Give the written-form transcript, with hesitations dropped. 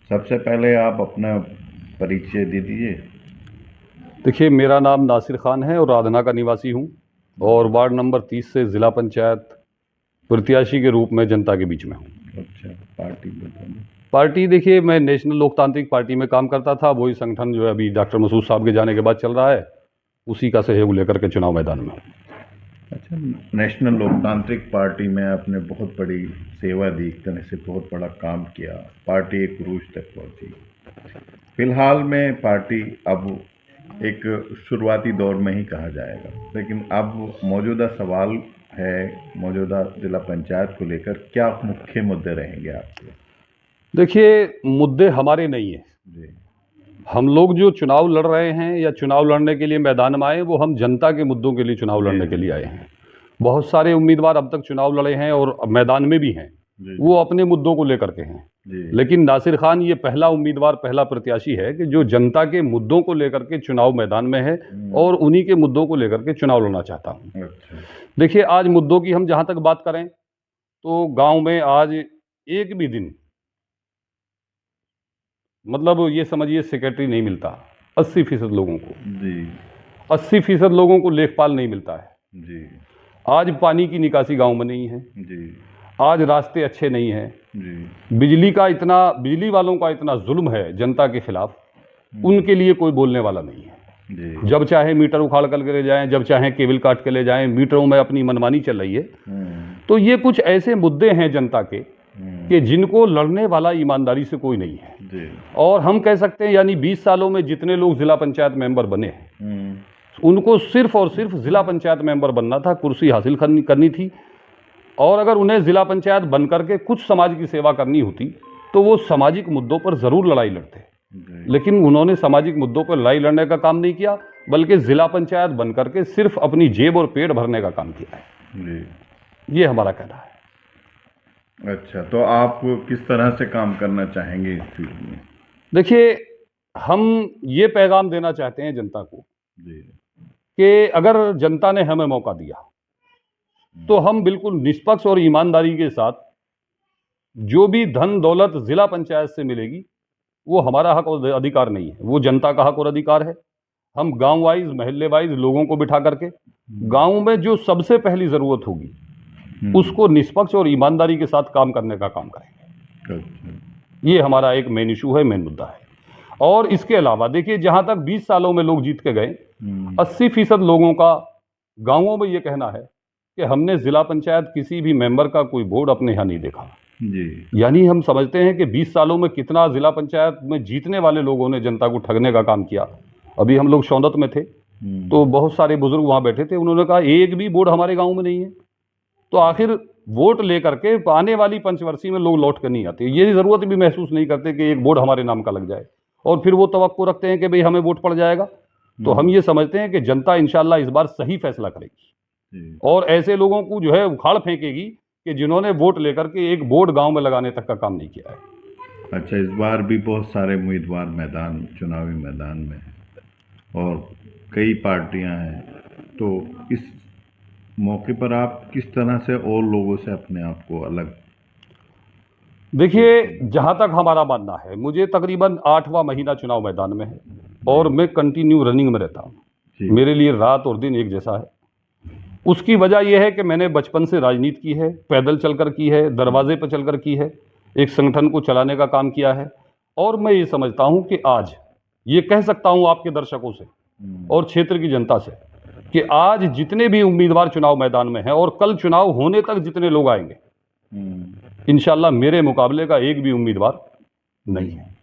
सबसे पहले आप अपना परिचय दे दीजिए। देखिए, मेरा नाम नासिर खान है और राधना का निवासी हूँ और वार्ड नंबर 30 से ज़िला पंचायत प्रत्याशी के रूप में जनता के बीच में हूँ। अच्छा, पार्टी बताइए। पार्टी देखिए, मैं नेशनल लोकतांत्रिक पार्टी में काम करता था। वही संगठन जो है अभी डॉक्टर मसूद साहब के जाने के बाद चल रहा है, उसी का सहयोग लेकर के चुनाव मैदान में हूँ। अच्छा, नेशनल लोकतांत्रिक पार्टी में आपने बहुत बड़ी सेवा दी, एक तरह से बहुत बड़ा काम किया, पार्टी एक उरूज तक पहुंची। फिलहाल में पार्टी अब एक शुरुआती दौर में ही कहा जाएगा, लेकिन अब मौजूदा सवाल है, मौजूदा जिला पंचायत को लेकर क्या मुख्य मुद्दे रहेंगे आपके? देखिए, मुद्दे हमारे नहीं हैं। जी। हम लोग जो चुनाव लड़ रहे हैं या चुनाव लड़ने के लिए मैदान में आए, वो हम जनता के मुद्दों के लिए चुनाव जी लड़ने के जी लिए आए हैं। बहुत सारे उम्मीदवार अब तक चुनाव लड़े हैं और अब मैदान में भी हैं, जी वो अपने मुद्दों को लेकर के हैं। जी लेकिन नासिर खान ये पहला उम्मीदवार, पहला प्रत्याशी है कि जो जनता के मुद्दों को लेकर के चुनाव मैदान में है और उन्हीं के मुद्दों को लेकर के चुनाव लड़ना चाहता हूँ। अच्छा। देखिए, आज मुद्दों की हम जहाँ तक बात करें तो गांव में आज एक भी दिन, मतलब ये समझिए, सेक्रेटरी नहीं मिलता 80% लोगों को। जी 80% लोगों को लेखपाल नहीं मिलता है। जी आज पानी की निकासी गांव में नहीं है। जी आज रास्ते अच्छे नहीं हैं। जी बिजली वालों का इतना जुल्म है जनता के खिलाफ, उनके लिए कोई बोलने वाला नहीं है। जी। जब चाहे मीटर उखाड़ कर ले जाएं, जब चाहे केबल काट के ले जाएं, मीटरों में अपनी मनमानी चल रही है। तो ये कुछ ऐसे मुद्दे हैं जनता के कि जिनको लड़ने वाला ईमानदारी से कोई नहीं है। जी। और हम कह सकते हैं, यानी 20 सालों में जितने लोग जिला पंचायत मेंबर बने हैं, उनको सिर्फ और सिर्फ जिला पंचायत मेंबर बनना था, कुर्सी हासिल करनी थी। और अगर उन्हें जिला पंचायत बन करके कुछ समाज की सेवा करनी होती तो वो सामाजिक मुद्दों पर ज़रूर लड़ाई लड़ते। लेकिन उन्होंने सामाजिक मुद्दों पर लड़ाई लड़ने का काम नहीं किया, बल्कि जिला पंचायत बन करके सिर्फ अपनी जेब और पेट भरने का काम किया है। जी। ये हमारा कहना है। अच्छा, तो आप किस तरह से काम करना चाहेंगे इस फील्ड में? देखिए, हम ये पैगाम देना चाहते हैं जनता को जी। कि अगर जनता ने हमें मौका दिया तो हम बिल्कुल निष्पक्ष और ईमानदारी के साथ जो भी धन दौलत जिला पंचायत से मिलेगी, वो हमारा हक और अधिकार नहीं है, वो जनता का हक और अधिकार है। हम गांव वाइज, मोहल्ले वाइज लोगों को बिठा करके गांव में जो सबसे पहली ज़रूरत होगी उसको निष्पक्ष और ईमानदारी के साथ काम करने का काम करेंगे। अच्छा। ये हमारा एक मेन इशू है, मेन मुद्दा है। और इसके अलावा देखिए, जहां तक 20 सालों में लोग जीत के गए, 80% लोगों का गांवों में ये कहना है कि हमने जिला पंचायत किसी भी मेंबर का कोई बोर्ड अपने यहाँ नहीं देखा। जी। यानी हम समझते हैं कि 20 सालों में कितना जिला पंचायत में जीतने वाले लोगों ने जनता को ठगने का काम किया। अभी हम लोग शौंदत में थे तो बहुत सारे बुजुर्ग वहां बैठे थे, उन्होंने कहा एक भी बोर्ड हमारे गांव में नहीं है। तो आखिर वोट लेकर के आने वाली पंचवर्षीय में लोग लौट कर नहीं आते, ये जरूरत भी महसूस नहीं करते कि एक बोर्ड हमारे नाम का लग जाए, और फिर वो तवक्को रखते हैं कि भाई हमें वोट पड़ जाएगा। तो हम ये समझते हैं कि जनता इंशाल्लाह इस बार सही फैसला करेगी और ऐसे लोगों को जो है उखाड़ फेंकेगी कि जिन्होंने वोट लेकर के एक बोर्ड गांव में लगाने तक का काम नहीं किया है। अच्छा, इस बार भी बहुत सारे उम्मीदवार चुनावी मैदान में हैं और कई पार्टियां हैं, तो इस मौके पर आप किस तरह से और लोगों से अपने आप को अलग? देखिए, जहां तक हमारा मानना है, मुझे तकरीबन 8वां महीना चुनाव मैदान में है और मैं कंटिन्यू रनिंग में रहता हूं। मेरे लिए रात और दिन एक जैसा है। उसकी वजह यह है कि मैंने बचपन से राजनीति की है, पैदल चलकर की है, दरवाजे पर चलकर की है, एक संगठन को चलाने का काम किया है। और मैं ये समझता हूं कि आज ये कह सकता हूं आपके दर्शकों से और क्षेत्र की जनता से कि आज जितने भी उम्मीदवार चुनाव मैदान में हैं और कल चुनाव होने तक जितने लोग आएंगे, इंशाल्लाह मेरे मुकाबले का एक भी उम्मीदवार नहीं है।